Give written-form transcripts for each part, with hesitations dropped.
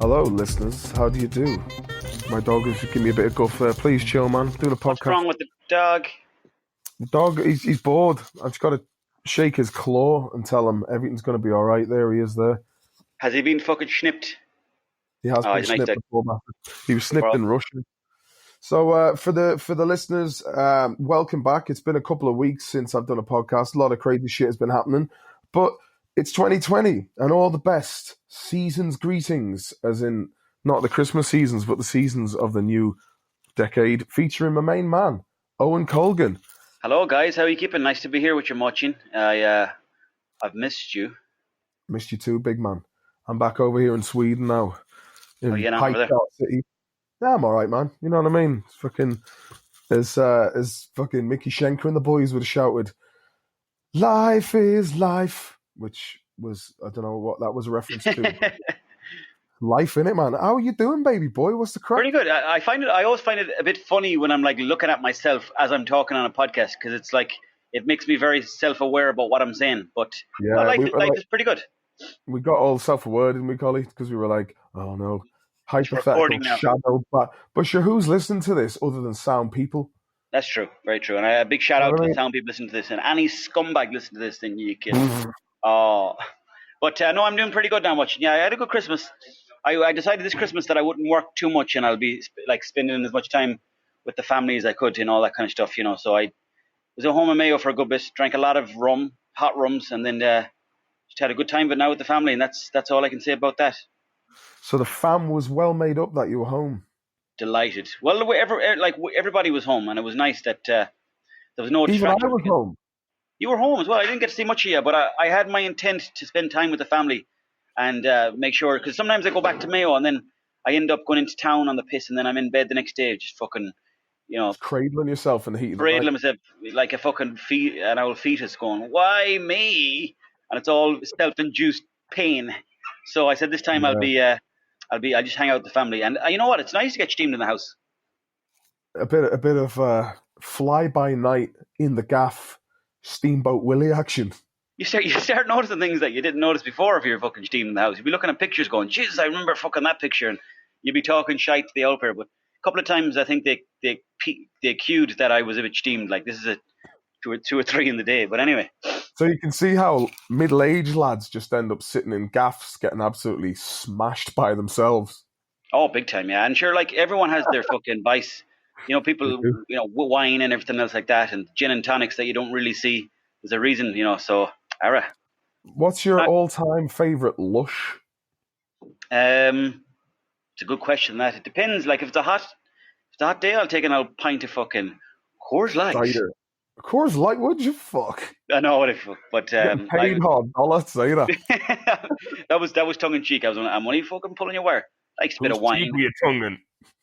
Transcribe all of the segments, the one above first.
Hello, listeners. How do you do? My dog is giving me a bit of guff there. Please chill, man. Doing a podcast. What's wrong with the dog? The dog, he's bored. I've just got to shake his claw and tell him everything's going to be all right. There he is there. Has he been fucking snipped? He has been snipped before, man. He was snipped in Russia. So for the listeners, welcome back. It's been a couple of weeks since I've done a podcast. A lot of crazy shit has been happening. But it's 2020 and all the best seasons greetings, as in not the Christmas seasons, but the seasons of the new decade, featuring my main man, Owen Colgan. Hello, guys. How are you keeping? Nice to be here with you, Muchin. I've missed you. Missed you too, big man. I'm back over here in Sweden now. In City. Yeah, I'm all right, man. You know what I mean? It's fucking, as fucking Mickey Schenker and the boys would have shouted, "Life is life," which was, I don't know what that was a reference to. Life in it, man. How are you doing, baby boy? What's the crack? Pretty good. I always find it a bit funny when I'm like looking at myself as I'm talking on a podcast, because it's like it makes me very self-aware about what I'm saying. But yeah, life is pretty good. We got all self-aware, didn't we, Collie? Because we were like, oh no, hypothetical shadow. But sure, who's listening to this other than sound people? That's true. Very true. And a big shout out to the sound people listening to this. And any scumbag listening to this, then you can. Oh. But no, I'm doing pretty good now, much. Yeah, I had a good Christmas. I decided this Christmas that I wouldn't work too much and I'll be like spending as much time with the family as I could and all that kind of stuff, you know. So I was at home in Mayo for a good bit, drank a lot of rum, hot rums, and then just had a good time. But now with the family, and that's all I can say about that. So the fam was well made up that you were home. Delighted. Well, everybody was home, and it was nice that there was no distraction. Even I was home. You were home as well. I didn't get to see much of you, but I had my intent to spend time with the family and make sure, because sometimes I go back to Mayo and then I end up going into town on the piss and then I'm in bed the next day just fucking, you know. Just cradling yourself in the heat of the night. Cradling myself like a fucking an old fetus going, why me? And it's all self-induced pain. So I said this time I'll just hang out with the family. And you know what? It's nice to get steamed in the house. A bit of fly-by-night in the gaff Steamboat Willy action. You start noticing things that you didn't notice before if you're fucking steamed in the house. You'd be looking at pictures going, Jesus, I remember fucking that picture. And you'd be talking shite to the old pair. But a couple of times I think they accused that I was a bit steamed. Like this is a two or three in the day. But anyway. So you can see how middle-aged lads just end up sitting in gaffs getting absolutely smashed by themselves. Oh, big time, yeah. And sure, like everyone has their fucking vice. You know, people, you know, wine and everything else like that, and gin and tonics that you don't really see. There's a reason, you know, so, ara. What's your all-time favourite lush? It's a good question, that. It depends. Like, if it's a hot day, I'll take an old pint of fucking Coors Light. Cider. Coors Light, would you fuck? I know what it fuck, but paid hard dollar cider. that was tongue in cheek. I'm only fucking pulling your wire. Likes a bit of wine. Your tongue.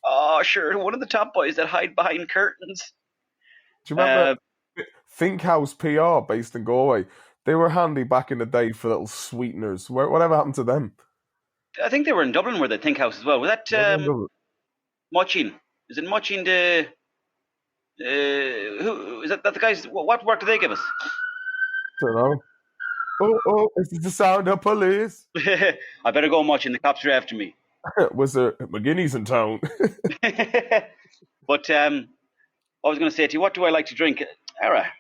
Oh, sure. One of the top boys that hide behind curtains. Do you remember Think House PR based in Galway? They were handy back in the day for little sweeteners. Whatever happened to them? I think they were in Dublin, were they? Think House as well. Was that Muchin? Is it Muchin the... who is that the guys? What work do they give us? Don't know. Oh, is this the sound of police? I better go, Muchin. The cops are after me. Was there McGinnis in town? But I was going to say to you, what do I like to drink? Ara.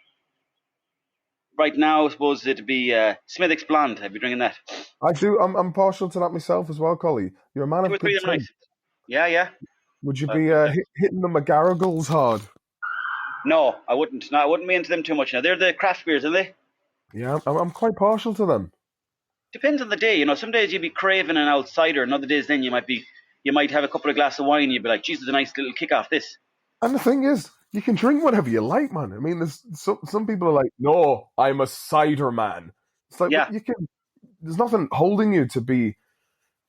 Right now, I suppose it'd be Smithwick's Blonde. I'd be drinking that. I do. I'm partial to that myself as well, Collie. You're a man of good taste. Nice. Yeah. Would you be hitting the McGarrigles hard? No, I wouldn't. No, I wouldn't be into them too much. Now, they're the craft beers, are they? Yeah, I'm quite partial to them. Depends on the day, you know. Some days you'd be craving an outsider, and other days then you might have a couple of glasses of wine and you'd be like, Jesus, a nice little kick off this. And the thing is, you can drink whatever you like, man. I mean, there's some people are like, no, I'm a cider man. It's like, yeah. There's nothing holding you to be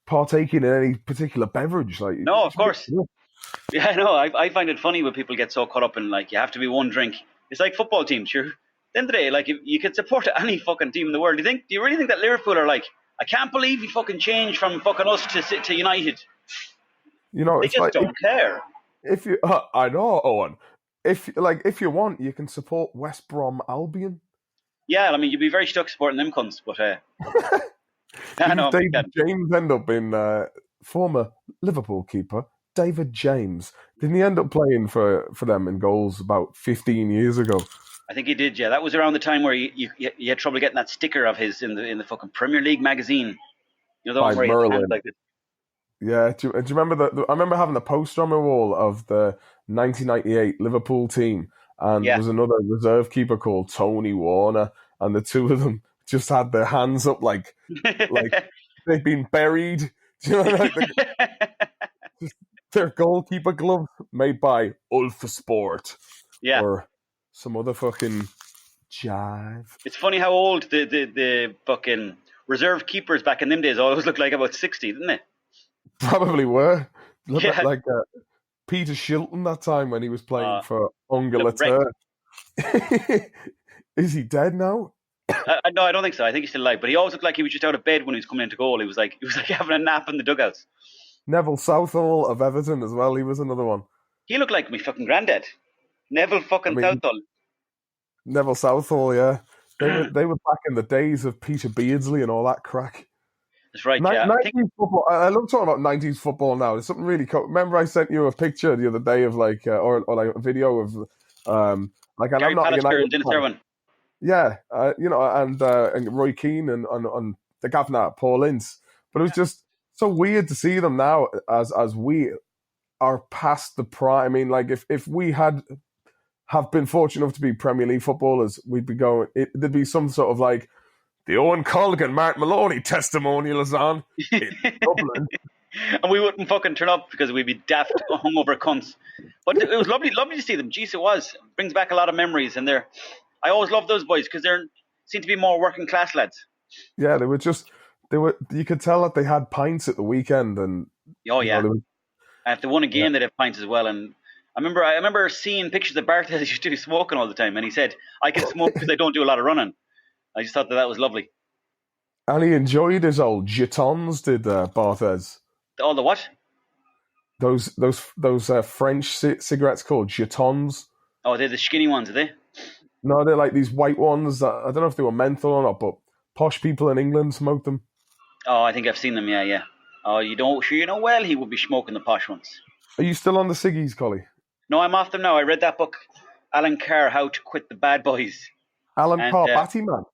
partaking in any particular beverage. Like, no, of course. Yeah, no, I find it funny when people get so caught up in, like, you have to be one drink. It's like football teams, sure. At the end of the day, like, if you can support any fucking team in the world. Do you really think that Liverpool are like, I can't believe you fucking changed from fucking us to United? You know, they just don't care. If you, I know, Owen. If you want, you can support West Brom Albion. Yeah, I mean, you'd be very stuck supporting them cunts, but I know. David James end up in former Liverpool keeper David James. Didn't he end up playing for them in goals about 15 years ago? I think he did, yeah. That was around the time where you had trouble getting that sticker of his in the fucking Premier League magazine. You know, the one where he had his hands like this. Yeah, do you remember I remember having the poster on my wall of the 1998 Liverpool team, and there was another reserve keeper called Tony Warner, and the two of them just had their hands up like they'd been buried. Do you know, like their goalkeeper glove made by Ulfa Sport, or some other fucking jive. It's funny how old the fucking reserve keepers back in them days always looked like about 60, didn't they? Probably were. Look at like Peter Shilton that time when he was playing for Angleterre. Is he dead now? No, I don't think so. I think he's still alive. But he always looked like he was just out of bed when he was coming into goal. He was like having a nap in the dugouts. Neville Southall of Everton as well. He was another one. He looked like my fucking granddad. Neville fucking Southall. Neville Southall, yeah. They were back in the days of Peter Beardsley and all that crack. That's right, 90s football. I love talking about 90s football now. There's something really cool. Remember I sent you a picture the other day of like, or like a video of like, and Gary I'm not Pallister and Dennis yeah, you know, and Roy Keane and the governor, Paul Ince. But it was just so weird to see them now as we are past the prime. I mean, like if we have been fortunate enough to be Premier League footballers, we'd be going. There'd be some sort of like the Owen Colgan, Mark Maloney testimonials on in Dublin. And we wouldn't fucking turn up because we'd be daft, hungover cunts. But it was lovely to see them. Jeez, it was. It brings back a lot of memories, and I always love those boys because they seem to be more working class lads. Yeah, they were. You could tell that they had pints at the weekend, and and if they won a game, they'd have pints as well. And I remember seeing pictures of Barthez used to be smoking all the time, and he said, "I can smoke because I don't do a lot of running." I just thought that was lovely. And he enjoyed his old jetons, did Barthez? All the what? Those French cigarettes called jetons. Oh, they're the skinny ones, are they? No, they're like these white ones. I don't know if they were menthol or not, but posh people in England smoked them. Oh, I think I've seen them, yeah. Oh, you know well he would be smoking the posh ones. Are you still on the ciggies, Collie? No, I'm off them now. I read that book, Alan Carr, How to Quit the Bad Boys. Alan Carr, Batty Man.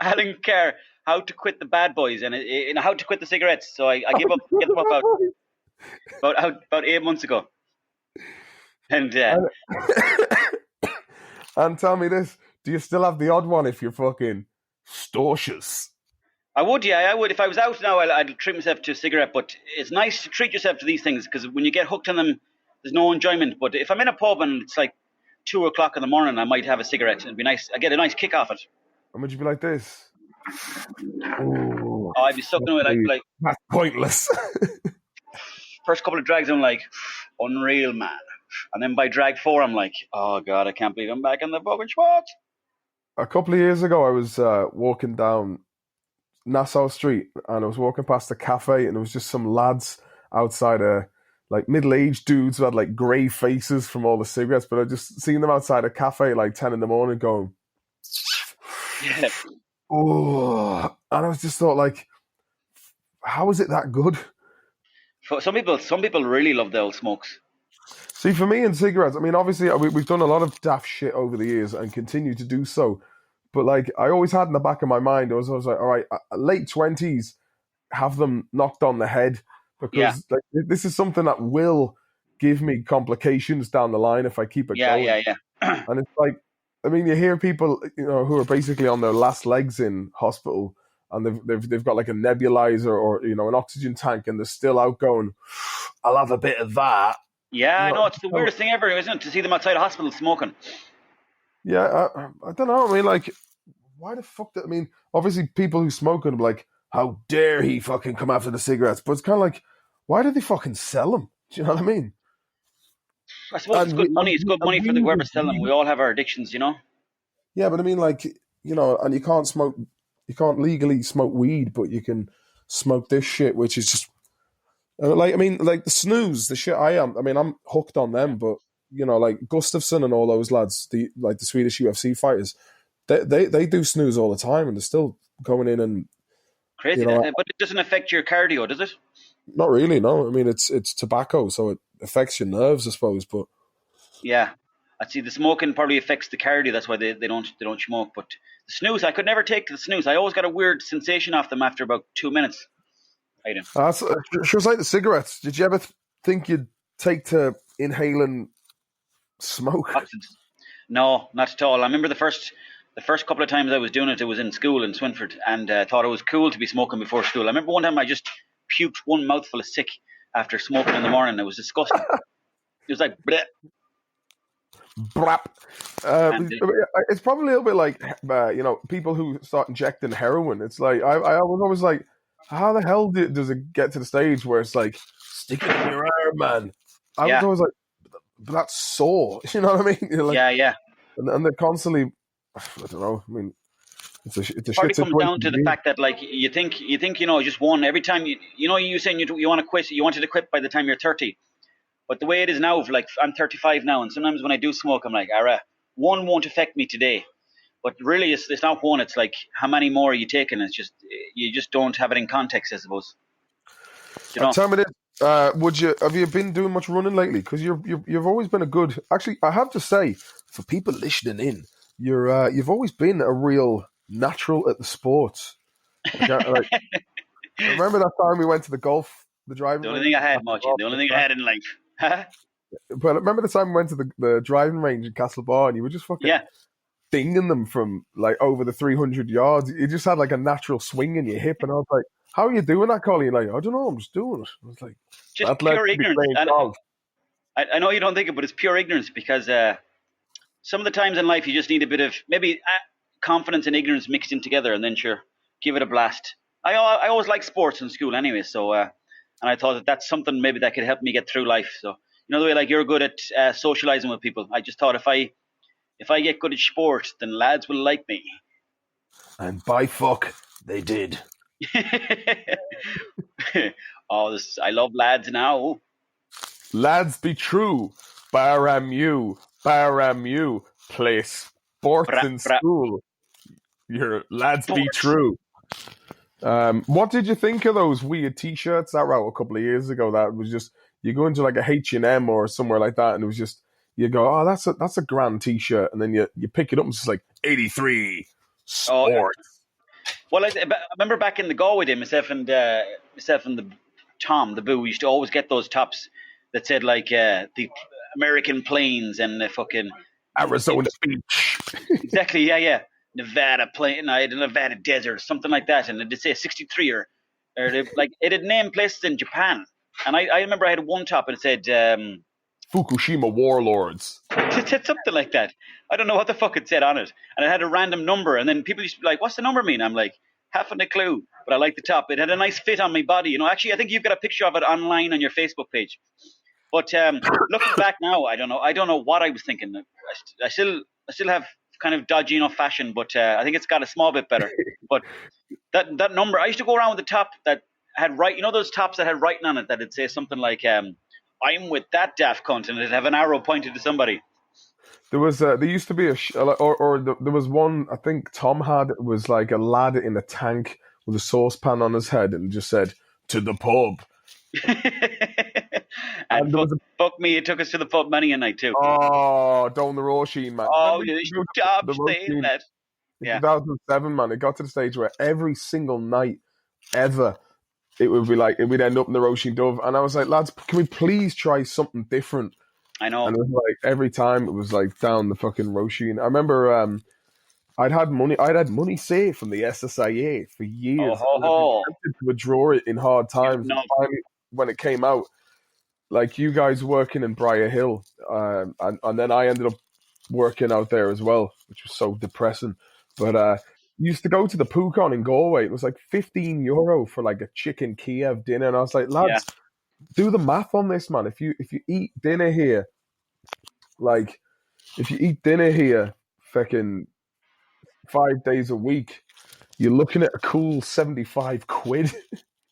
Alan Carr, How to Quit the Bad Boys, and How to Quit the Cigarettes. So I gave them up about 8 months ago. And and tell me this: do you still have the odd one if you're fucking stautious? I would, yeah, I would. If I was out now, I'd treat myself to a cigarette. But it's nice to treat yourself to these things because when you get hooked on them, there's no enjoyment. But if I'm in a pub and it's like 2:00 in the morning, I might have a cigarette. It'd be nice. I get a nice kick off it. And would you be like this? Oh, I'd be sucking away like that's pointless. First couple of drags, I'm like, unreal, man. And then by drag 4, I'm like, oh God, I can't believe I'm back in the fucking spot. A couple of years ago, I was walking down Nassau Street and I was walking past a cafe and there was just some lads outside, like middle-aged dudes who had like grey faces from all the cigarettes, but I just seen them outside a cafe like 10 in the morning going, yeah. Oh, and I was just thought like, how is it that good? Some people really love the old smokes. See, for me and cigarettes, I mean, obviously we've done a lot of daft shit over the years and continue to do so. But like, I always had in the back of my mind, I was like, all right, late 20s, have them knocked on the head because like, this is something that will give me complications down the line if I keep it going. Yeah. And it's like, I mean, you hear people, who are basically on their last legs in hospital and they've got like a nebulizer or, an oxygen tank and they're still out going, I'll have a bit of that. Yeah, I know. It's the weirdest thing ever, isn't it? To see them outside a hospital smoking. Yeah, I don't know. I mean, like, why the fuck? I mean, obviously, people who smoke would be like, how dare he fucking come after the cigarettes? But it's kind of like, why do they fucking sell them? Do you know what I mean? I suppose it's good money. It's good money for the whoever's selling them. We all have our addictions, Yeah, but I mean, like, and you can't legally smoke weed, but you can smoke this shit, which is just. Like the snooze, the shit I'm hooked on them, but like Gustafsson and all those lads, the Swedish UFC fighters, they do snooze all the time, and they're still going in and crazy. You know, But it doesn't affect your cardio, does it? not really. No, I mean it's tobacco, so it affects your nerves, I suppose. But Yeah. I see the smoking probably affects the cardio. That's why they don't smoke. But the snooze, I could never take the snooze. I always got a weird sensation off them after about 2 minutes. I don't. She was like the cigarettes. Did you ever think you'd take to inhaling smoke? No, not at all. I remember the first couple of times I was doing it, it was in school in Swinford, and thought it was cool to be smoking before school. I remember one time I just puked one mouthful of sick after smoking in the morning. It was disgusting. It was like, bleh. Brap. It's probably a little bit like people who start injecting heroin. It's like I was always like, how the hell does it get to the stage where it's like, stick it in your arm, man? I was always like, but that's sore. You know what I mean? Like, yeah. And they're constantly, I don't know. I mean, it's a probably shit comes down to the fact that like you think just one every time you saying you want to quit. You wanted to quit by the time you're 30. But the way it is now, like I'm 35 now, and sometimes when I do smoke, I'm like, one won't affect me today. But really, it's not one. It's like, how many more are you taking? It's just, you just don't have it in context, I suppose. Tell me this, have you been doing much running lately? Because you've always been a good. Actually, I have to say, for people listening in, you've always been a real natural at the sports. Like, remember that time we went to the driving range? The only thing I had, Mochi. The only thing I had in life. But remember the time we went to the driving range in Castlebar and you were just fucking dinging them from like over the 300 yards. You just had like a natural swing in your hip, and I was like, "How are you doing that, Colin?" You're like, "I don't know, I'm just doing it." I was like, just pure ignorance. I know you don't think it, but it's pure ignorance because some of the times in life you just need a bit of maybe confidence and ignorance mixed in together, and then sure, give it a blast. I always liked sports in school anyway, so and I thought that's something maybe that could help me get through life. So the way like you're good at socializing with people, I just thought if I get good at sport, then lads will like me. And by fuck, they did. I love lads now. Lads be true. Baram you. Play sports in school. Your lads be true. What did you think of those weird T-shirts that were out a couple of years ago? That was just, you go into like a H&M or somewhere like that, and it was just, you go, oh, that's a grand T-shirt, and then you pick it up and it's just like 83 sports. Well, I remember back in the Galway day, myself and the Tom, the Boo, we used to always get those tops that said like the American plains and the fucking Arizona beach. Exactly, yeah. Nevada plain, the Nevada desert, something like that, and it'd say 63 or like it had named places in Japan. And I remember I had one top and it said Fukushima warlords. It said something like that. I don't know what the fuck it said on it, and it had a random number. And then people used to be like, "What's the number mean?" I'm like, "Haven't a clue," but I like the top. It had a nice fit on my body. Actually, I think you've got a picture of it online on your Facebook page. But looking back now, I don't know what I was thinking. I still have kind of dodgy enough fashion, but I think it's got a small bit better. But that number, I used to go around with the top that had those tops that had writing on it that would say something like "I'm with that daft cunt," and it'd have an arrow pointed to somebody. There was there used to be there was one I think Tom had. It was like a lad in a tank with a saucepan on his head and just said, "To the pub." and fuck me, it took us to the pub many a night too. Oh, down the Roisin, man. Oh, you stop saying that. In 2007, man, it got to the stage where every single night ever, it would be like, we'd end up in the Roisin Dove. And I was like, lads, can we please try something different? I know. And it was like, every time it was like down the fucking Roisin. I remember I'd had money saved from the SSIA for years. Oh. I attempted to withdraw it in hard times. And finally, when it came out, like you guys working in Briar Hill, and then I ended up working out there as well, which was so depressing. But used to go to the Pukon in Galway. It was like €15 for like a chicken Kiev dinner, and I was like, lads, do the math on this, man. If you eat dinner here, fucking 5 days a week, you're looking at a cool 75 quid.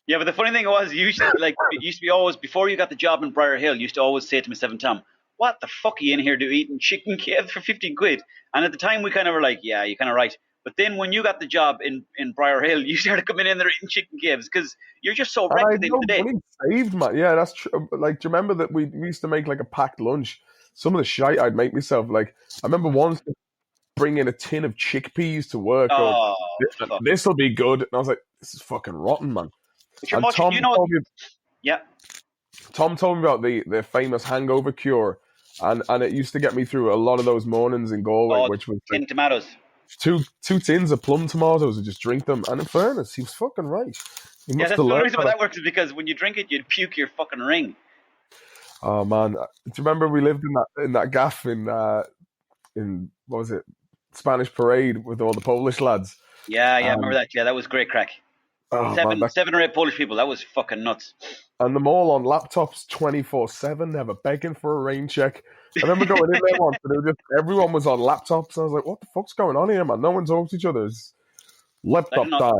Yeah, but the funny thing was, it used to be always, before you got the job in Briar Hill, you used to always say to myself and Tom, "What the fuck are you in here eating chicken Kiev for 15 quid?" And at the time we kind of were like, "Yeah, you're kind of right." But then when you got the job in Briar Hill, you started coming in there eating chicken caves because you're just so wrecked at the end of the day. Money saved, man. Yeah, that's true. Like, do you remember that we used to make like a packed lunch? Some of the shite I'd make myself. Like, I remember once bringing a tin of chickpeas to work. Oh, this will be good. And I was like, this is fucking rotten, man. But you're much, you know, yeah. Tom told me about the famous hangover cure, and it used to get me through a lot of those mornings in Galway, which was tin tomatoes. Two tins of plum tomatoes and just drink them. And in fairness, he was fucking right. Yeah, that's the only reason why that works is because when you drink it, you'd puke your fucking ring. Oh man, do you remember we lived in that gaff in what was it, Spanish Parade with all the Polish lads? Yeah, I remember that. Yeah, that was great crack. Oh, 7 or 8 Polish people. That was fucking nuts. And them all on laptops 24/7, never begging for a rain check. I remember going in there once and everyone was on laptops. I was like, what the fuck's going on here, man? No one talks to each other. It's laptop time.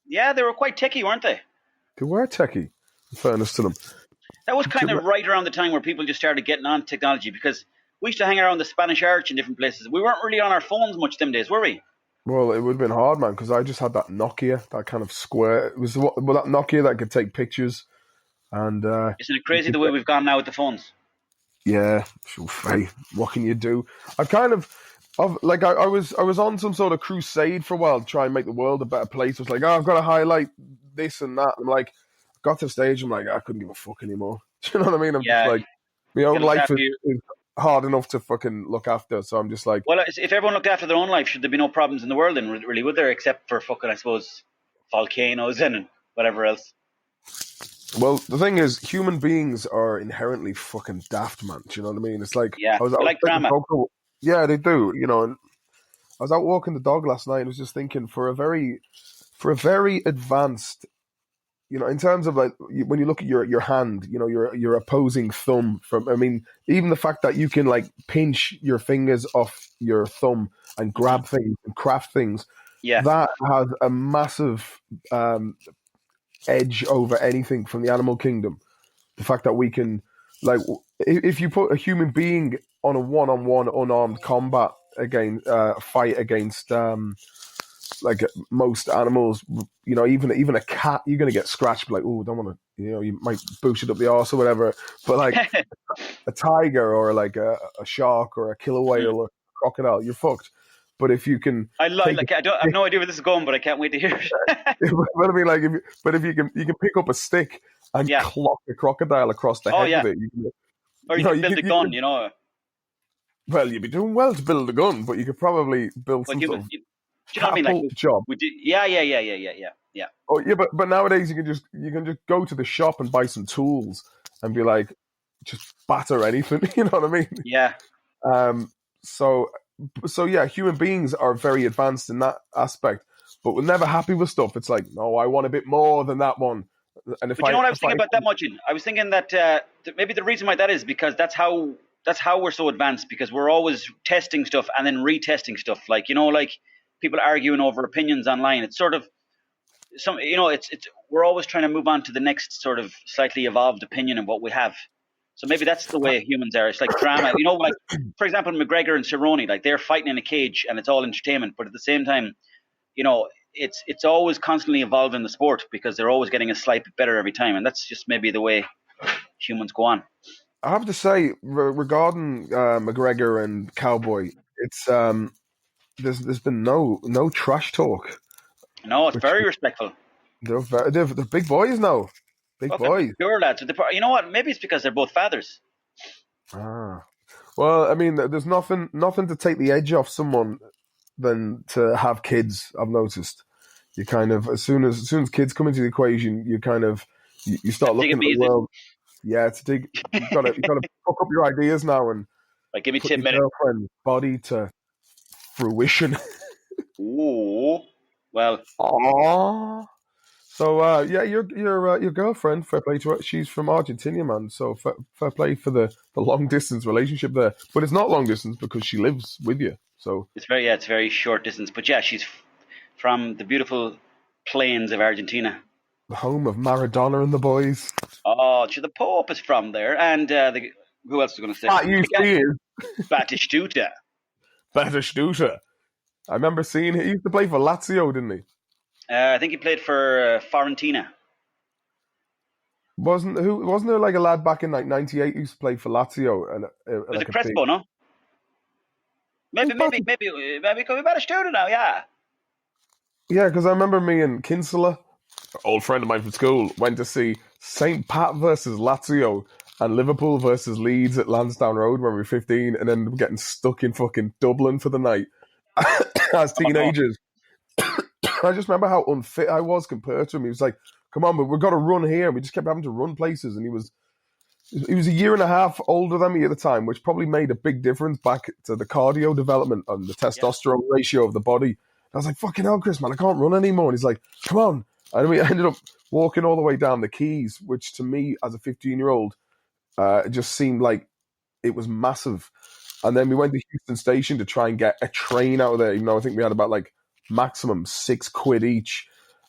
Yeah, they were quite techie, weren't they? They were techie, in fairness to them. That was kind of right around the time where people just started getting on technology, because we used to hang around the Spanish Arch in different places. We weren't really on our phones much them days, were we? Well, it would have been hard, man, because I just had that Nokia, that kind of square. It was that Nokia that could take pictures. And isn't it crazy the way we've gone now with the phones? Yeah, hey, what can you do? I was on some sort of crusade for a while to try and make the world a better place. I was like, I've got to highlight this and that. I'm like, got to the stage, I'm like, I couldn't give a fuck anymore. Do you know what I mean? I'm just like, my own life is hard enough to fucking look after. So I'm just like, well, if everyone looked after their own life, should there be no problems in the world? Then really, would there? Except for fucking, I suppose, volcanoes and whatever else. Well, the thing is, human beings are inherently fucking daft, man. Do you know what I mean? It's like, I like drama. Yeah, they do. You know, and I was out walking the dog last night and I was just thinking, for a very advanced, you know, in terms of like when you look at your hand, you know, your opposing thumb even the fact that you can like pinch your fingers off your thumb and grab things and craft things, that has a massive edge over anything from the animal kingdom. The fact that we can, like, if you put a human being on a one-on-one unarmed combat fight against like most animals, you know, even a cat, you're gonna get scratched. Like, oh, don't want to, you know, you might boosh it up the arse or whatever. But like a tiger or like a shark or a killer whale or a crocodile, you're fucked. But if you can, I have no idea where this is going, but I can't wait to hear it. But I mean, like, if you can pick up a stick and clock a crocodile across the head with it. You can build a gun, you know. Well, you'd be doing well to build a gun, but you could probably build some sort of do you know what I mean? Like, job. Yeah. Oh yeah, but nowadays you can just go to the shop and buy some tools and be like, just batter anything. You know what I mean? Yeah. So yeah, human beings are very advanced in that aspect, but we're never happy with stuff. It's like, no, I want a bit more than that one. And you know what I was thinking about that much? I was thinking that maybe the reason why that is because that's how we're so advanced, because we're always testing stuff and then retesting stuff. Like, you know, like people arguing over opinions online. It's sort of it's we're always trying to move on to the next sort of slightly evolved opinion of what we have. So maybe that's the way humans are. It's like drama. You know, like, for example, McGregor and Cerrone, like, they're fighting in a cage and it's all entertainment. But at the same time, you know, it's always constantly evolving the sport because they're always getting a slight bit better every time. And that's just maybe the way humans go on. I have to say, regarding McGregor and Cowboy, it's there's been no trash talk. No, it's very respectful. They're big boys now. Big boys. Pure lads. You know what? Maybe it's because they're both fathers. Ah. Well, I mean, there's nothing to take the edge off someone than to have kids. I've noticed. You kind of, as soon as kids come into the equation, you kind of you start looking at the world. Yeah, you gotta fuck up your ideas now and like, give me put 10 your minutes. Girlfriend's body to fruition. Ooh. Well. Aww. So yeah, your girlfriend, fair play to her. She's from Argentina, man. So fair play for the long distance relationship there. But it's not long distance because she lives with you. So it's very short distance. But yeah, she's from the beautiful plains of Argentina, the home of Maradona and the boys. Oh, the Pope is from there, and who else is going to say? You see, Batistuta. Batistuta. I remember seeing he used to play for Lazio, didn't he? I think he played for Fiorentina. Wasn't there like a lad back in like '98 who used to play for Lazio and Was like it Crespo? No. Maybe we better shoot it now. Yeah. Yeah, because I remember me and Kinsella, old friend of mine from school, went to see St. Pat versus Lazio and Liverpool versus Leeds at Lansdowne Road when we were 15, and then getting stuck in fucking Dublin for the night as teenagers. I just remember how unfit I was compared to him. He was like, "Come on, but we've got to run here." And we just kept having to run places, and he was a year and a half older than me at the time, which probably made a big difference back to the cardio development and the testosterone ratio of the body. I was like, fucking hell, Chris, man, I can't run anymore. And he's like, come on. And we ended up walking all the way down the Quays, which to me, as a 15-year-old, it just seemed like it was massive. And then we went to Houston Station to try and get a train out of there, even though I think we had about like maximum £6 each.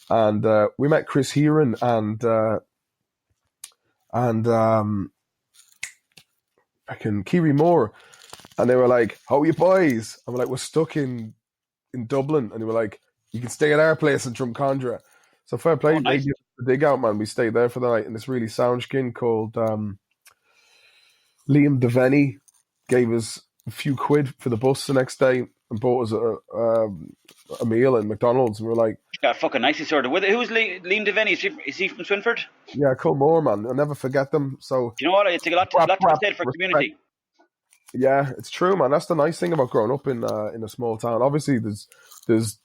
And we met Chris Heron and fucking Kiri Moore. And they were like, how are you boys? And we're like, we're stuck in Dublin, and they were like, you can stay at our place in Drumcondra. So fair play. Nice. They gave us the dig out, man. We stayed there for the night in this really sound skin called Liam Devaney gave us a few quid for the bus the next day and bought us a meal in McDonald's, and we were like, yeah, fucking nicely sorted. Who's Liam Devaney? Is he from Swinford? Yeah, Culmore, man. I'll never forget them. So you know what? It's a lot to be said for community. Yeah, it's true, man. That's the nice thing about growing up in a small town. Obviously, there's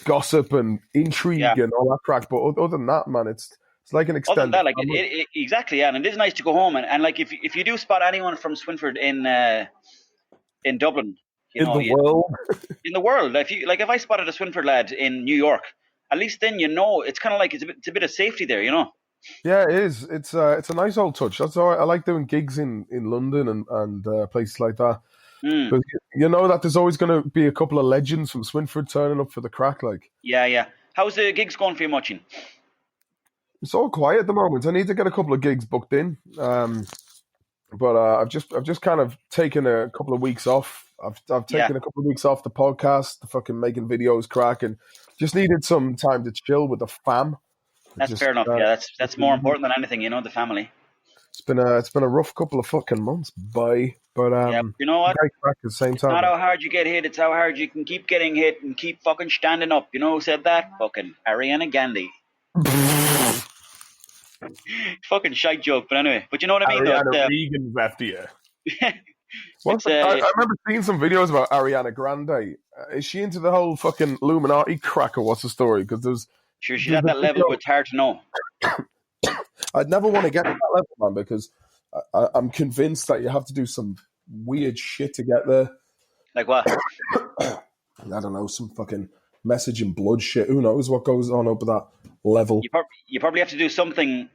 gossip and intrigue and all that crack, but other than that, man, it's like an extended. Other than that, like exactly, yeah, and it is nice to go home and like if you do spot anyone from Swinford in Dublin, world, in the world, if I spotted a Swinford lad in New York, at least then it's kind of like it's a bit of safety there, Yeah, it is. It's a nice old touch. That's all. I like doing gigs in London and places like that. Because you know that there's always going to be a couple of legends from Swinford turning up for the crack. Like, yeah. How's the gigs going for you, Muchin? It's all quiet at the moment. I need to get a couple of gigs booked in. But I've just kind of taken a couple of weeks off. I've taken a couple of weeks off the podcast, the fucking making videos crack, and just needed some time to chill with the fam. That's fair enough. Yeah, that's more important than anything, the family. It's been a rough couple of fucking months, boy. But you know what? Great crack at the same time. It's not how hard you get hit; it's how hard you can keep getting hit and keep fucking standing up. You know who said that? Fucking Ariana Gandhi. Fucking shite joke, but anyway. But you know what I mean? Ariana Regan's after you. I remember seeing some videos about Ariana Grande. Is she into the whole fucking Illuminati crack, or what's the story? Because she's at that level, but it's hard to know. I'd never want to get to that level, man, because I'm convinced that you have to do some weird shit to get there. Like what? I don't know, some fucking message in blood shit. Who knows what goes on up at that level? You probably have to do something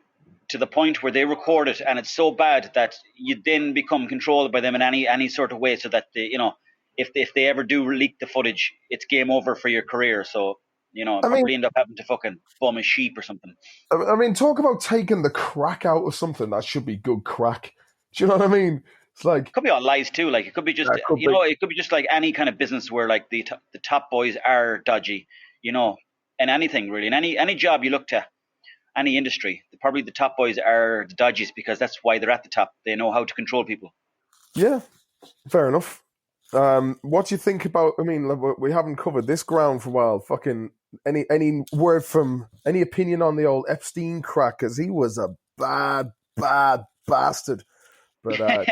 to the point where they record it, and it's so bad that you then become controlled by them in any sort of way, so that if they ever do leak the footage, it's game over for your career. So. Probably end up having to fucking bum a sheep or something. I mean, talk about taking the crack out of something that should be good crack. Do you know what I mean? It's like, it could be all lies too. Like, it could be just, it could be just like any kind of business where like the top boys are dodgy, and anything really. In any job you look to, any industry, probably the top boys are the dodgiest because that's why they're at the top. They know how to control people. Yeah, fair enough. What do you think about, I mean, we haven't covered this ground for a while. Fucking any word from, any opinion on the old Epstein crack? Because he was a bad bastard. But, well,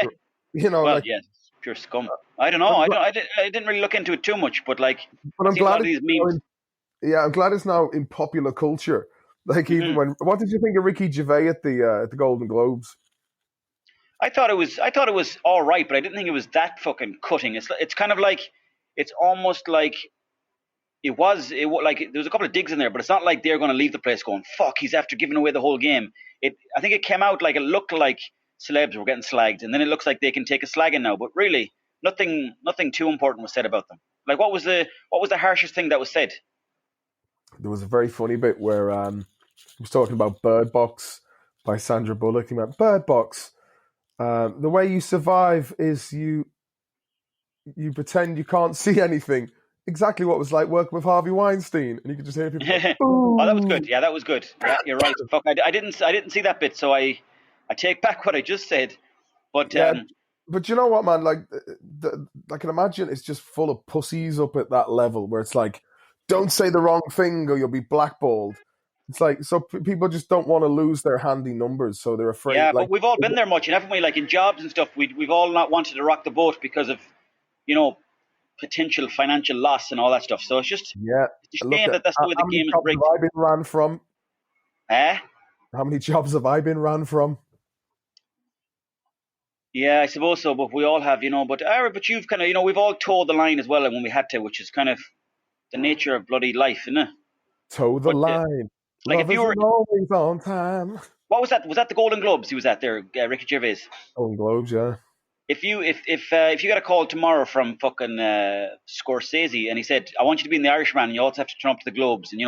yeah, pure scum. I don't know. I didn't really look into it too much, but like, but I'm glad I'm glad it's now in popular culture. Like, even what did you think of Ricky Gervais at the Golden Globes? I thought it was all right, but I didn't think it was that fucking cutting. It's kind of like, it's almost like it was like there was a couple of digs in there, but it's not like they're going to leave the place going, fuck, he's after giving away the whole game. I think it came out like it looked like celebs were getting slagged, and then it looks like they can take a slagging now, but really nothing too important was said about them. Like, what was the harshest thing that was said? There was a very funny bit where he was talking about Bird Box by Sandra Bullock. He went, Bird Box. The way you survive is you pretend you can't see anything exactly what it was like working with Harvey Weinstein, and you could just hear people. Like, oh, that was good. Yeah, that was good. Yeah, you're right. Fuck, I didn't see that bit, so I take back what I just said. But yeah, but you know what, man? Like, I can imagine it's just full of pussies up at that level where it's like, don't say the wrong thing or you'll be blackballed. It's like, so people just don't want to lose their handy numbers, so they're afraid. Yeah, like, but we've all been there much, haven't we? Like in jobs and stuff, we've all not wanted to rock the boat because of, potential financial loss and all that stuff. So it's just it's a shame that that's the way the game is rigged. How many jobs have I been ran from? Eh? How many jobs have I been ran from? Yeah, I suppose so, but we all have, but you've kind of, we've all towed the line as well when we had to, which is kind of the nature of bloody life, isn't it? Toe the line. Like Love if you were always on time. What was that? Was that the Golden Globes he was at there, Ricky Gervais? Golden Globes, yeah. If you got a call tomorrow from fucking Scorsese and he said, I want you to be in The Irishman and you also have to turn up to the Globes and,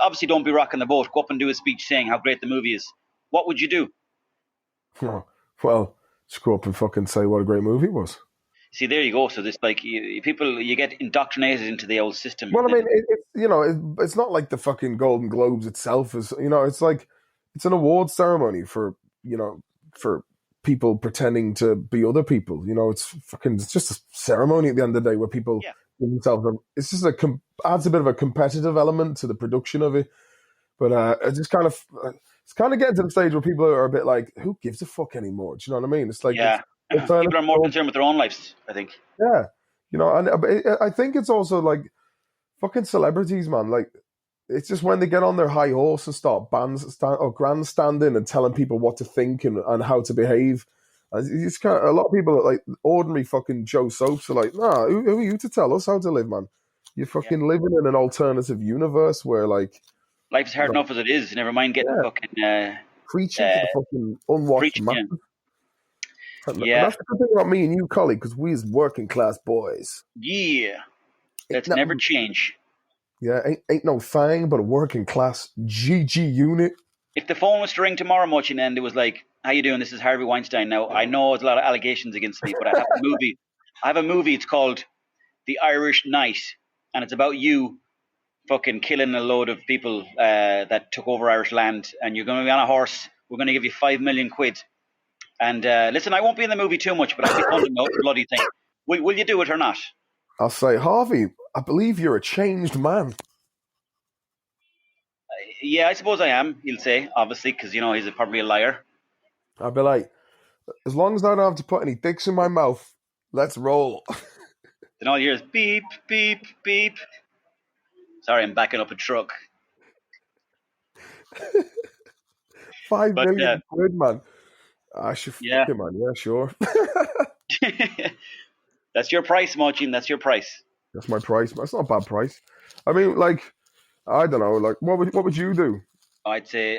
obviously don't be rocking the boat, go up and do a speech saying how great the movie is, what would you do? Oh, well, just go up and fucking say what a great movie it was. See, there you go. So this, like, you get indoctrinated into the old system. Well, I mean, it's not like the fucking Golden Globes itself is, it's like, it's an award ceremony for people pretending to be other people. It's just a ceremony at the end of the day where people give themselves. It's just adds a bit of a competitive element to the production of it. But it's kind of getting to the stage where people are a bit like, who gives a fuck anymore? Do you know what I mean? It's like, people are more concerned with their own lives, I think. Yeah, and I think it's also like fucking celebrities, man. Like, it's just when they get on their high horse and start grandstanding and telling people what to think and how to behave. It's kind of, a lot of people, like ordinary fucking Joe Soaps, are like, nah, who are you to tell us how to live, man? You're fucking living in an alternative universe where, like, life's hard enough as it is. Never mind getting fucking preaching to the fucking unwashed masses. Yeah. That's the good thing about me and you, Collie, because we is working class boys. Yeah, that's never change. Yeah, ain't no thing but a working class GG unit. If the phone was to ring tomorrow much and it was like, how you doing? This is Harvey Weinstein. Now, I know there's a lot of allegations against me, but I have a movie. It's called The Irish Night, and it's about you fucking killing a load of people that took over Irish land, and you're going to be on a horse. We're going to give you 5 million quid. And listen, I won't be in the movie too much, but I'll be funding the bloody thing. Will you do it or not? I'll say, Harvey, I believe you're a changed man. Yeah, I suppose I am, he'll say, obviously, because, he's probably a liar. I'll be like, as long as I don't have to put any dicks in my mouth, let's roll. Then all you hear is beep, beep, beep. Sorry, I'm backing up a truck. 5 million quid, man. I should fuck it, man. Yeah, sure. That's your price, Mochin. That's your price. That's my price. That's not a bad price. I mean, like, I don't know. Like, what would you do? I'd say,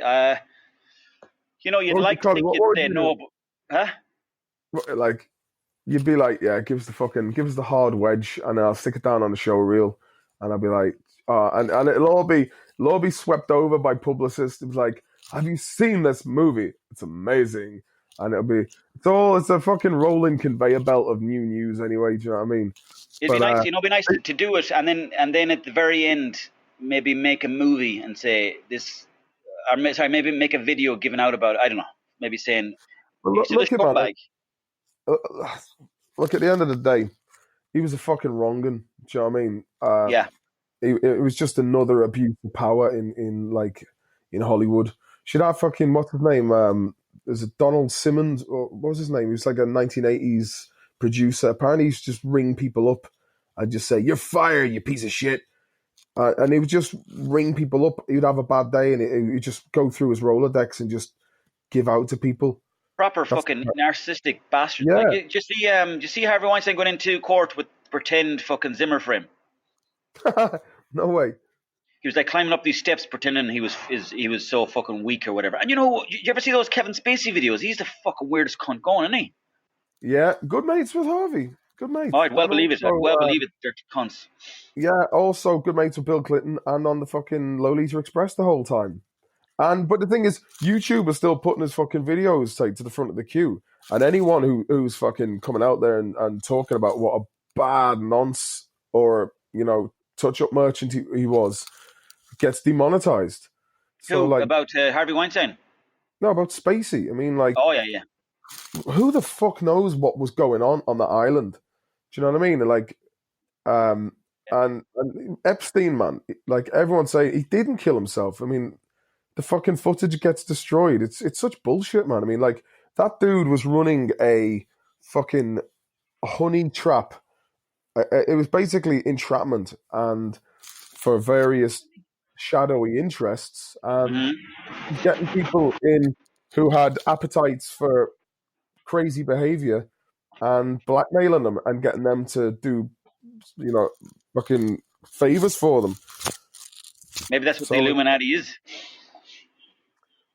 you'd like to think you'd say no, but, huh? Like, you'd be like, yeah, give us the hard wedge, and I'll stick it down on the show reel, and I'll be like, and it'll all be swept over by publicists. It's like, have you seen this movie? It's amazing. And it's a fucking rolling conveyor belt of new news anyway. Do you know what I mean? It'd be nice, it'd be nice to do it, and then at the very end, maybe make a movie and say this, or maybe make a video giving out about it. I don't know. Maybe saying, look, at the end of the day, he was a fucking wrong'un. Do you know what I mean? Yeah. It was just another abuse of power in Hollywood. Should have fucking, what's his name? Is it Donald Simmons? Or what was his name? He was like a 1980s producer. Apparently, he used to just ring people up and just say, "You're fired, you piece of shit." And he would just ring people up. He would have a bad day, and he would just go through his Rolodex and just give out to people. Proper fucking narcissistic bastard. Yeah. Like, just see Harvey Weinstein going into court with pretend fucking Zimmer frame. No way. He was like climbing up these steps pretending he was so fucking weak or whatever. And you ever see those Kevin Spacey videos? He's the fucking weirdest cunt going, isn't he? Yeah, good mates with Harvey. Good mates. Oh, I'd believe it. They're cunts. Yeah, also good mates with Bill Clinton and on the fucking Lolita Express the whole time. But the thing is, YouTube is still putting his fucking videos to the front of the queue. And anyone who's fucking coming out there and talking about what a bad nonce or touch-up merchant he was, gets demonetized. So, Who? About Harvey Weinstein? No, about Spacey. I mean, like... Oh, yeah. Who the fuck knows what was going on the island? Do you know what I mean? Like, and Epstein, man, like everyone say he didn't kill himself. I mean, the fucking footage gets destroyed. It's such bullshit, man. I mean, like, that dude was running a fucking honey trap. It was basically entrapment and for various shadowy interests, and getting people in who had appetites for crazy behavior and blackmailing them and getting them to do, fucking favors for them. Maybe that's what the Illuminati is.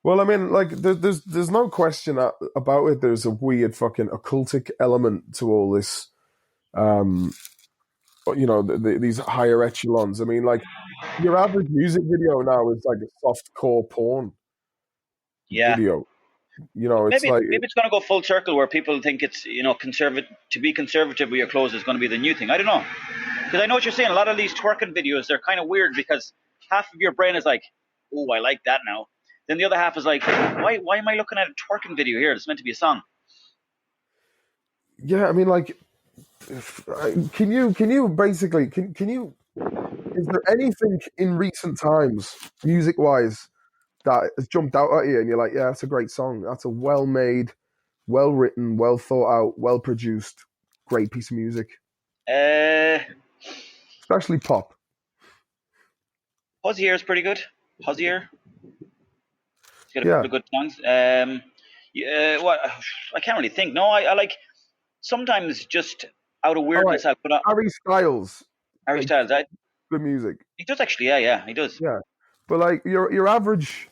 Well, I mean, like, there's no question about it. There's a weird fucking occultic element to all this. These higher echelons. I mean, like, your average music video now is like a soft-core porn video. It's maybe, like... Maybe it's going to go full circle where people think it's, to be conservative with your clothes is going to be the new thing. I don't know. Because I know what you're saying. A lot of these twerking videos, they're kind of weird because half of your brain is like, oh, I like that now. Then the other half is like, why am I looking at a twerking video here? It's meant to be a song. Yeah, I mean, like... Can you basically is there anything in recent times, music wise, that has jumped out at you and you're like, yeah, that's a great song, that's a well made, well written, well thought out, well produced, great piece of music? Especially pop. Hozzier is pretty good. Hozzier. He's got a couple of good songs. What I can't really think. No, I like sometimes just out of weirdness, I'll put on Harry Styles. Harry Styles, right? Good music. He does actually, yeah, he does. Yeah, but like your average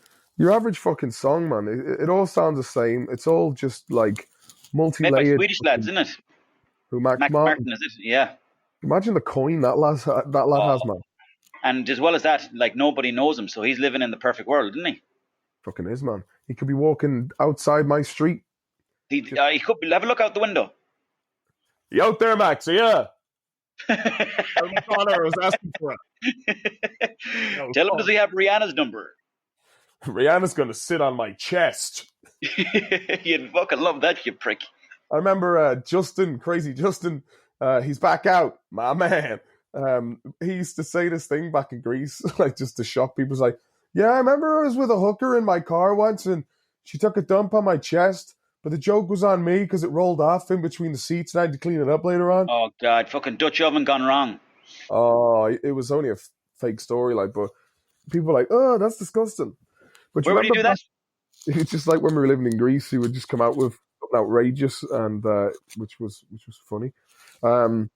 fucking song, man, it all sounds the same. It's all just like multi-layered. Made by Swedish lads, isn't it? Who Max Martin, is it? Yeah. Imagine the coin that lad has, man. And as well as that, like, nobody knows him, so he's living in the perfect world, isn't he? Fucking is, man. He could be walking outside my street. He could be. Have a look out the window. You out there, Max? Yeah. I was asking for it. Tell him, does he have Rihanna's number? Rihanna's going to sit on my chest. You'd fucking love that, you prick. I remember Crazy Justin, he's back out, my man. He used to say this thing back in Greece, like, just to shock people. He's like, yeah, I remember I was with a hooker in my car once and she took a dump on my chest, but the joke was on me because it rolled off in between the seats and I had to clean it up later on. Oh, God, fucking Dutch oven gone wrong. Oh, it was only a fake story, like, but people were like, oh, that's disgusting. But where would he do that? It's just like when we were living in Greece, he would just come out with something outrageous, and which was funny. Do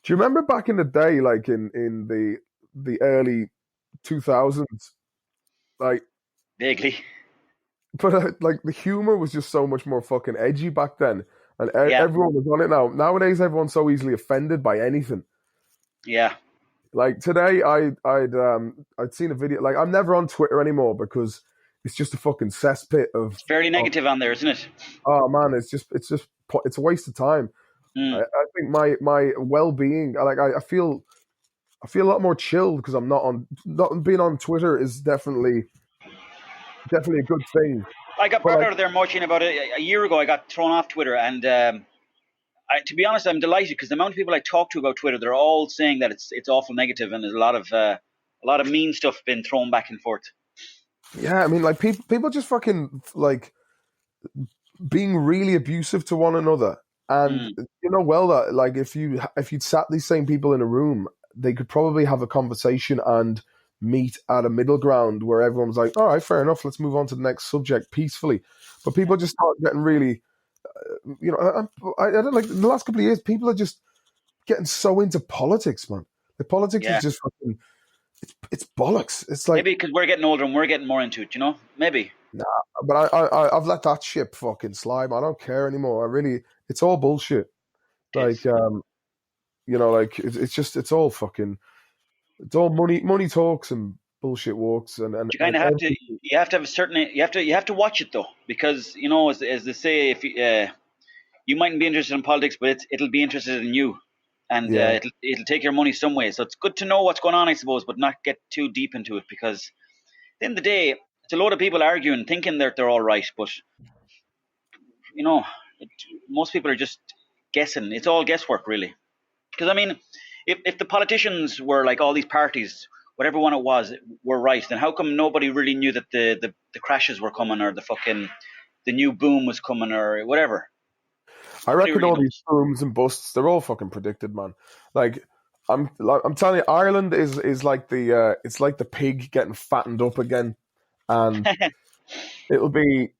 you remember back in the day, like in the early 2000s, like vaguely, but like the humor was just so much more fucking edgy back then, and everyone was on it now. Nowadays, everyone's so easily offended by anything. Yeah. Like today, I'd seen a video. Like, I'm never on Twitter anymore because it's just a fucking cesspit of. It's fairly negative on there, isn't it? Oh man, it's a waste of time. I think my well-being, I feel a lot more chilled because I'm not being on Twitter is definitely a good thing. I got brought out of there marching about a year ago. I got thrown off Twitter, and to be honest, I'm delighted because the amount of people I talk to about Twitter, they're all saying that it's awful negative, and there's a lot of mean stuff being thrown back and forth. Yeah, I mean, like people just fucking like being really abusive to one another, and you know well that like if you'd sat these same people in a room, they could probably have a conversation and meet at a middle ground where everyone's like, all right, fair enough, let's move on to the next subject peacefully. But people just start getting really, I don't like the last couple of years, people are just getting so into politics, man. The politics is just fucking, it's bollocks. It's like maybe because we're getting older and we're getting more into it, you know? Maybe. Nah, but I've let that ship fucking slide. I don't care anymore. It's all bullshit. Like, like it's all fucking. It's all money talks and bullshit walks, and you kind of have to. You have to have a certain. You have to watch it though, because as they say, if you mightn't be interested in politics, but it'll be interested in you, and it'll take your money some way. So it's good to know what's going on, I suppose, but not get too deep into it, because at the end of the day, it's a load of people arguing, thinking that they're all right, but most people are just guessing. It's all guesswork, really. Because I mean, if the politicians were like all these parties, whatever one it was, were right, then how come nobody really knew that the crashes were coming, or the new boom was coming, or whatever? I reckon all these booms and busts, they're all fucking predicted, man. Like I'm telling you, Ireland is like it's like the pig getting fattened up again, and it'll be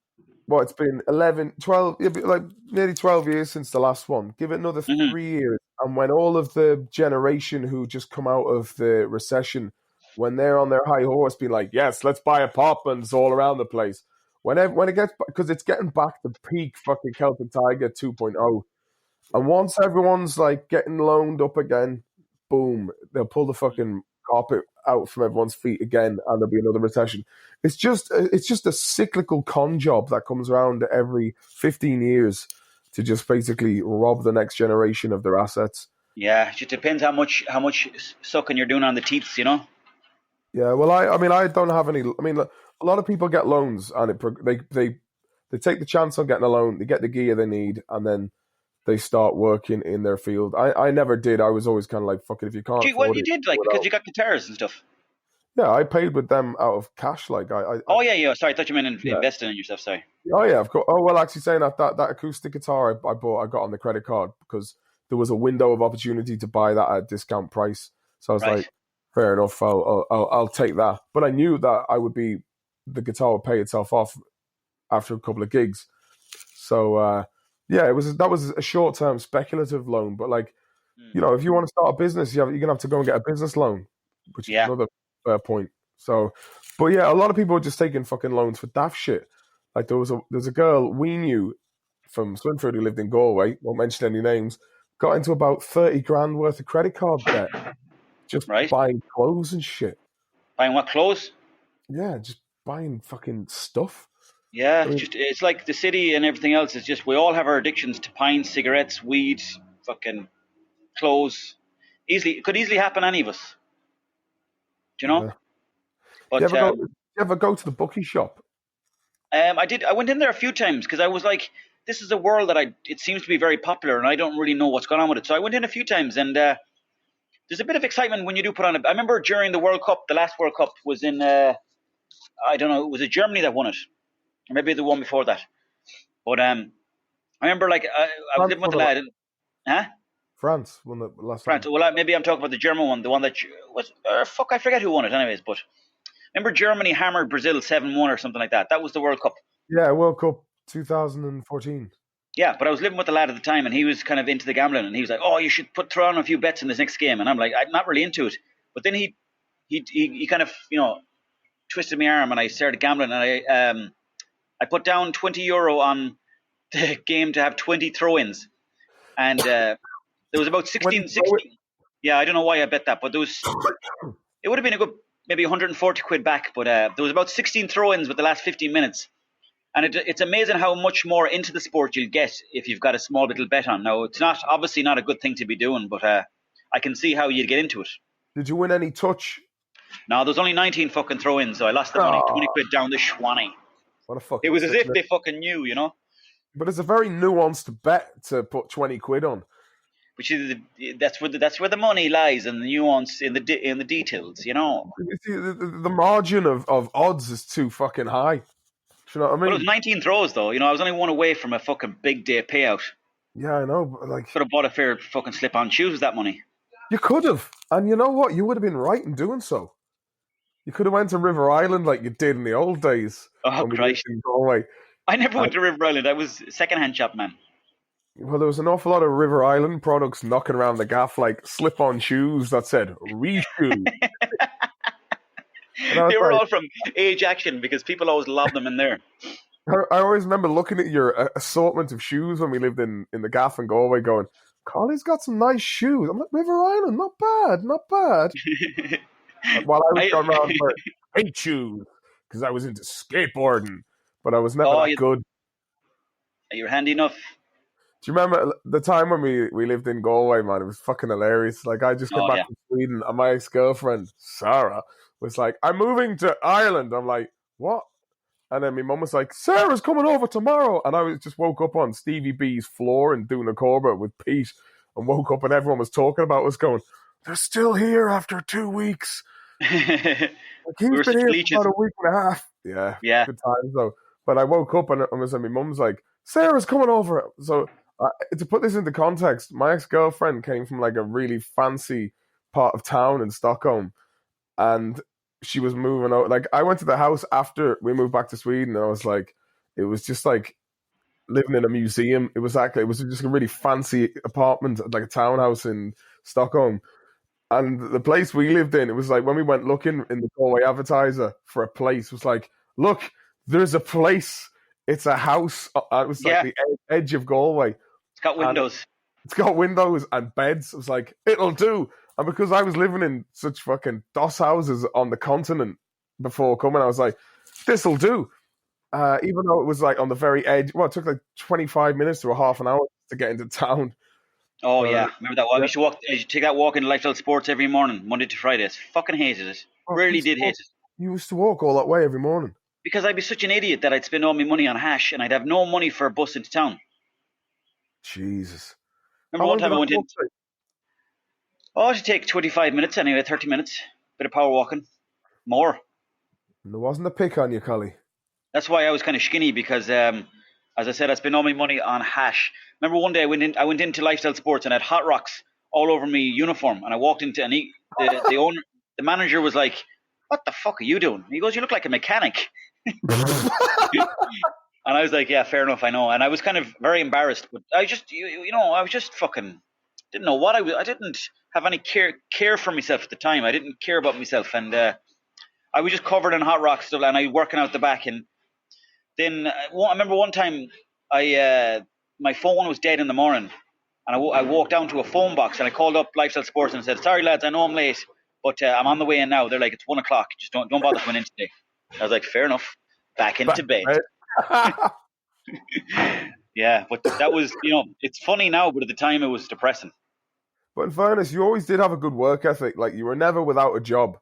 it's been 11, 12, it'll be like nearly 12 years since the last one. Give it another 3 years, and when all of the generation who just come out of the recession, when they're on their high horse, being like, yes, let's buy a pop, and it's all around the place. When it gets, because it's getting back to peak fucking Celtic Tiger 2.0. And once everyone's like getting loaned up again, boom, they'll pull the fucking carpet out from everyone's feet again, and there'll be another recession. It's just a cyclical con job that comes around every 15 years to just basically rob the next generation of their assets. Yeah, it just depends how much sucking you're doing on the teats, Yeah, well, I don't have any. I mean, a lot of people get loans, and they take the chance on getting a loan. They get the gear they need, and then they start working in their field. I never did. I was always kind of like, fuck it, if you can't. Well, you did, because you got guitars and stuff. Yeah, I paid with them out of cash. Like yeah. Sorry, I thought you meant investing in yourself. Sorry. Oh yeah, of course. Oh well, actually saying that acoustic guitar I got on the credit card because there was a window of opportunity to buy that at a discount price. So I was like, fair enough, I'll take that. But I knew that the guitar would pay itself off after a couple of gigs. So that was a short term speculative loan. But like, if you want to start a business, you're gonna have to go and get a business loan, which is another point. So, but yeah, a lot of people are just taking fucking loans for daft shit. Like there's a girl we knew from Swinford who lived in Galway, won't mention any names, got into about 30 grand worth of credit card debt. Just buying clothes and shit. Buying what clothes? Yeah, just buying fucking stuff. Yeah, it's like the city and everything else. It's just we all have our addictions to pints, cigarettes, weed, fucking clothes. It could easily happen to any of us. Do you know? Yeah. But you ever go to the bookie shop? I did. I went in there a few times because I was like, this is a world that it seems to be very popular, and I don't really know what's going on with it. So I went in a few times, and there's a bit of excitement when you do put on I remember during the World Cup, the last World Cup was in, I don't know, was it Germany that won it? Or maybe the one before that. But I remember like, I was living with the lad. Huh? France won the last France. Time. Well, maybe I'm talking about the German one, the one that was, I forget who won it anyways. But remember Germany hammered Brazil 7-1 or something like that. That was the World Cup. Yeah, World Cup 2014. Yeah, but I was living with the lad at the time, and he was kind of into the gambling, and he was like, "Oh, you should throw on a few bets in this next game." And I'm like, "I'm not really into it." But then he kind of twisted my arm, and I started gambling, and I put down €20 on the game to have 20 throw-ins, and there was about 16. Yeah, I don't know why I bet that, but it would have been a good maybe 140 quid back. But there was about 16 throw-ins with the last 15 minutes. And it's amazing how much more into the sport you'll get if you've got a small little bet on. Now, it's obviously not a good thing to be doing, but I can see how you'd get into it. Did you win any touch? No, there's only 19 fucking throw-ins, so I lost the money, 20 quid down the schwanny. What a fucking... It was as if they fucking knew, But it's a very nuanced bet to put 20 quid on. Which is that's where the money lies, and the nuance in the details, You see, the margin of odds is too fucking high. Do you know what I mean? But it was 19 throws, though. I was only one away from a fucking big day payout. Yeah, I know. But like, could have bought a fair fucking slip-on shoes with that money. You could have. And you know what? You would have been right in doing so. You could have went to River Island like you did in the old days. Oh, Christ. In Galway. I never went to River Island. I was second-hand shop man. Well, there was an awful lot of River Island products knocking around the gaff, like slip-on shoes that said, "Re-shoe." They were all from Age Action because people always lobbed them in there. I always remember looking at your assortment of shoes when we lived in the gaff in Galway going, Collie's got some nice shoes. I'm like, River Island, not bad, not bad. While I was going around for hate shoes because I was into skateboarding, but I was never that good. You're handy enough. Do you remember the time when we lived in Galway, man? It was fucking hilarious. Like, I just got Oh back yeah. from Sweden, and my ex-girlfriend, Sarah, was like, I'm moving to Ireland. I'm like, what? And then my mum was like, Sarah's coming over tomorrow. And I just woke up on Stevie B's floor in Duna Corba with Pete, and woke up and everyone was talking about us going, they're still here after 2 weeks. Like, he's been here for about a week and a half. Yeah. Good times though. But I woke up and my mum's like, Sarah's coming over. So to put this into context, my ex-girlfriend came from like a really fancy part of town in Stockholm, and she was moving out. Like, I went to the house after we moved back to Sweden, and I was like, it was just like living in a museum. It was just a really fancy apartment, like a townhouse in Stockholm. And the place we lived in, it was like when we went looking in the Galway Advertiser for a place, it was like, look, there's a place. It's a house. It was like the edge of Galway. It's got windows. It's got windows and beds. It was like, it'll do. And because I was living in such fucking doss houses on the continent before coming, I was like, this'll do. Even though it was like on the very edge. Well, it took like 25 minutes to a half an hour to get into town. Oh yeah, remember that? I used to take that walk in Lifestyle Sports every morning, Monday to Friday. I fucking hated it. Really did hate it. You used to walk all that way every morning. Because I'd be such an idiot that I'd spend all my money on hash and I'd have no money for a bus into town. Jesus. Remember one time I went in? Oh, it should take 25 minutes anyway, 30 minutes. Bit of power walking. More. And there wasn't a pick on you, Collie. That's why I was kind of skinny because, as I said, I spent all my money on hash. Remember one day I went into Lifestyle Sports and I had hot rocks all over my uniform, and I walked into and the manager was like, "What the fuck are you doing?" He goes, "You look like a mechanic." And I was like, "Yeah, fair enough, I know." And I was kind of very embarrassed, but I just, I was just fucking didn't know what I didn't have any care for myself at the time. I didn't care about myself, and I was just covered in hot rocks and I was working out the back. And then I remember one time my phone was dead in the morning, and I walked down to a phone box and I called up Lifestyle Sports and said, "Sorry lads, I know I'm late, but I'm on the way in now." They're like, "It's 1 o'clock. Just don't bother coming in today." I was like, "Fair enough." Back into bed. Yeah, but that was, it's funny now, but at the time it was depressing. But in fairness, you always did have a good work ethic. Like, you were never without a job.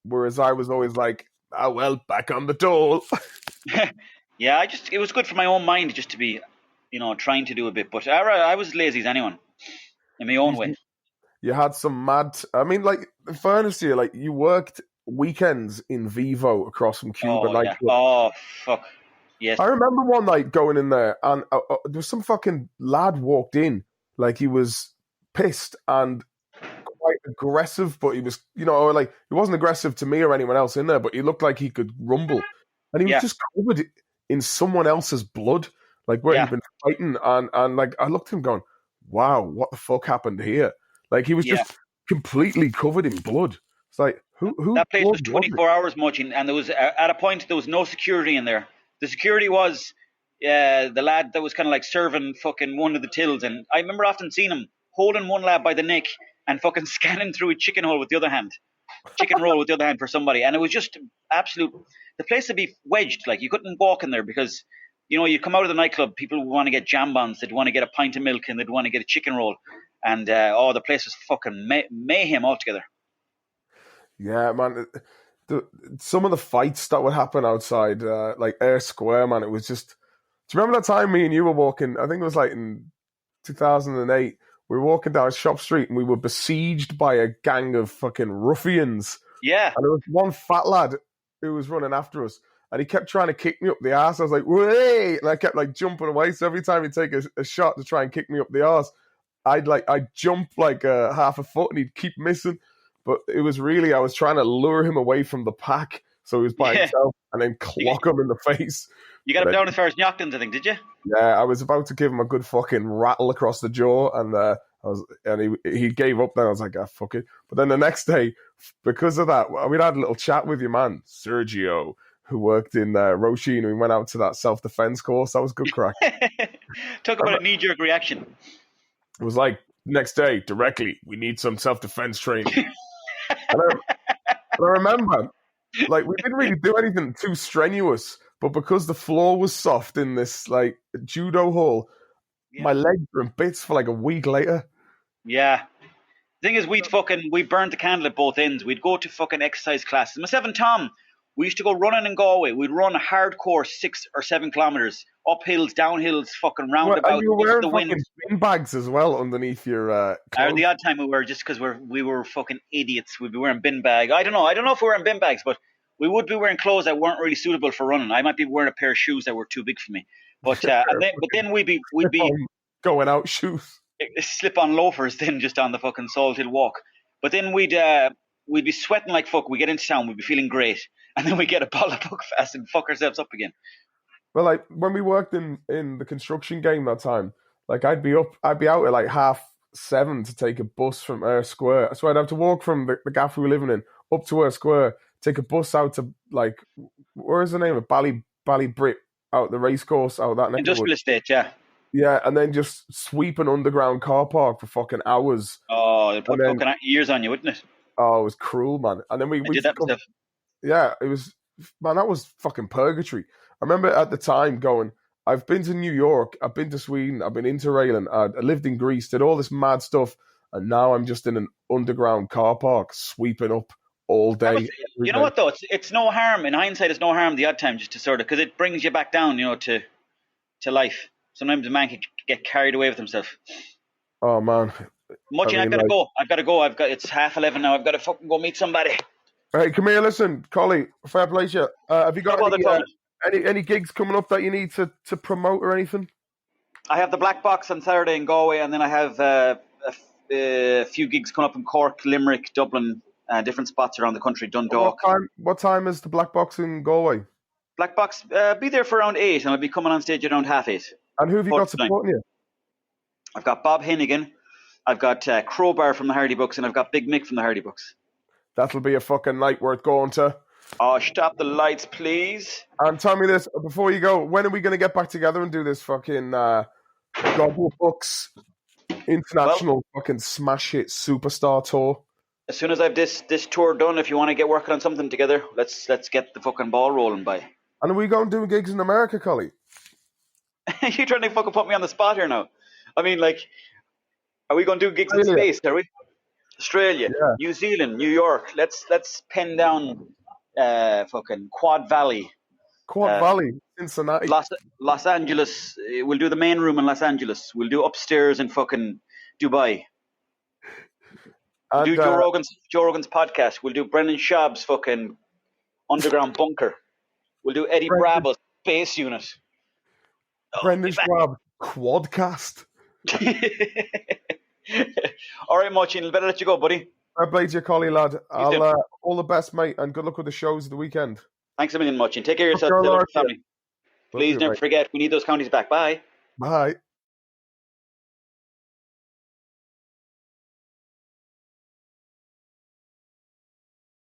Whereas I was always like, "Oh, well, back on the dole." Yeah, it was good for my own mind just to be, trying to do a bit. But I was lazy as anyone in my own way. You had some mad, I mean, like, in fairness to you, like, you worked weekends in Vivo across from Cuba. Oh, yeah. Oh, fuck. Yes. I remember one night going in there and there was some fucking lad walked in. Like, he was pissed and quite aggressive, but he was, like, he wasn't aggressive to me or anyone else in there, but he looked like he could rumble. And he was just covered in someone else's blood, like where he'd been fighting. And like, I looked at him going, wow, what the fuck happened here? Like, he was just completely covered in blood. It's like, who? That place was 24 hours muching, and there was, at a point, there was no security in there. The security was the lad that was kind of like serving fucking one of the tills. And I remember often seeing him holding one lad by the neck and fucking scanning through a chicken roll with the other hand for somebody. And it was just absolute, the place would be wedged. Like, you couldn't walk in there because, you come out of the nightclub, people would want to get jambons, they'd want to get a pint of milk, and they'd want to get a chicken roll. And, the place was fucking mayhem altogether. Yeah, man. Some of the fights that would happen outside, like Air Square, man, it was just... Do you remember that time me and you were walking, I think it was like in 2008, we were walking down Shop Street and we were besieged by a gang of fucking ruffians. Yeah. And there was one fat lad who was running after us, and he kept trying to kick me up the arse. I was like, "Wait!" And I kept like jumping away. So every time he'd take a shot to try and kick me up the arse, I'd jump like half a foot and he'd keep missing. But it was really, I was trying to lure him away from the pack so he was by himself and then clock him in the face. You got him down as far as Nyochtons, I think, did you? Yeah, I was about to give him a good fucking rattle across the jaw, and he gave up then. I was like, fuck it. But then the next day, because of that, we'd had a little chat with your man, Sergio, who worked in Roisin, and we went out to that self-defense course. That was good crack. Talk about a knee-jerk reaction. It was like, next day, directly, we need some self-defense training. and I remember, like, we didn't really do anything too strenuous, but because the floor was soft in this, like, judo hall, My legs were in bits for like a week later. Yeah. The thing is, we burned the candle at both ends. We'd go to fucking exercise classes. Myself and Tom, we used to go running in Galway. We'd run hardcore 6 or 7 kilometres, up hills, down hills, fucking roundabouts. And you were wearing fucking bin bags as well underneath your clothes. The odd time we were, just because we were fucking idiots. We'd be wearing bin bags. I don't know if we were wearing bin bags, but we would be wearing clothes that weren't really suitable for running. I might be wearing a pair of shoes that were too big for me. But then we'd be going out shoes. Slip-on loafers then just on the fucking Salt Hill walk. But then we'd be sweating like fuck. We get into town, we'd be feeling great, and then we get a bottle of Buckfast and fuck ourselves up again. Well, like when we worked in the construction game that time, like I'd be out at like 7:30 to take a bus from Eyre Square. So I'd have to walk from the gaff we were living in up to Eyre Square, take a bus out to like, where's the name of Ballybrit, out the racecourse, out that Industrial Estate, yeah. Yeah, and then just sweep an underground car park for fucking hours. Oh, it'd put fucking years on you, wouldn't it? Oh, it was cruel, man. And then we did that stuff. Yeah, it was, man, that was fucking purgatory. I remember at the time going, I've been to New York, I've been to Sweden, I've been interrailing, I lived in Greece, did all this mad stuff, and now I'm just in an underground car park sweeping up all day. You know what, though? It's no harm. In hindsight, it's no harm the odd time just to sort of, because it brings you back down, to life. Sometimes a man can get carried away with himself. Oh, man. Much, I've got to go. It's 11:30 now. I've got to fucking go meet somebody. Hey, come here, listen, Collie, fair play to you. Have you got any gigs coming up that you need to promote or anything? I have the Black Box on Saturday in Galway, and then I have a few gigs coming up in Cork, Limerick, Dublin, different spots around the country, Dundalk. What time is the Black Box in Galway? Black Box, be there for around 8, and I'll be coming on stage around 8:30. And who have you got supporting you? I've got Bob Hennigan, I've got Crowbar from the Hardy Books, and I've got Big Mick from the Hardy Books. That'll be a fucking night worth going to. Oh, stop the lights, please. And tell me this, before you go, when are we going to get back together and do this fucking Gobble Books international fucking smash hit superstar tour? As soon as I've this tour done, if you want to get working on something together, let's get the fucking ball rolling by. And are we going to do gigs in America, Collie? You're trying to fucking put me on the spot here now. I mean, like, are we going to do gigs in space, are we? Australia, yeah. New Zealand, New York. Let's pen down fucking Quad Valley. Valley, Cincinnati. Los Angeles. We'll do the main room in Los Angeles. We'll do upstairs in fucking Dubai. We'll do Joe Rogan's podcast. We'll do Brendan Schaub's fucking underground bunker. We'll do Eddie Bravo's space unit. Brendan Schaub Quadcast. All right, Muchin, better let you go, buddy. I played your collie, lad. All the best, mate, and good luck with the shows of the weekend. Thanks a million, Muchin. Take care of yourself, family. Please never forget, we need those counties back. Bye. Bye.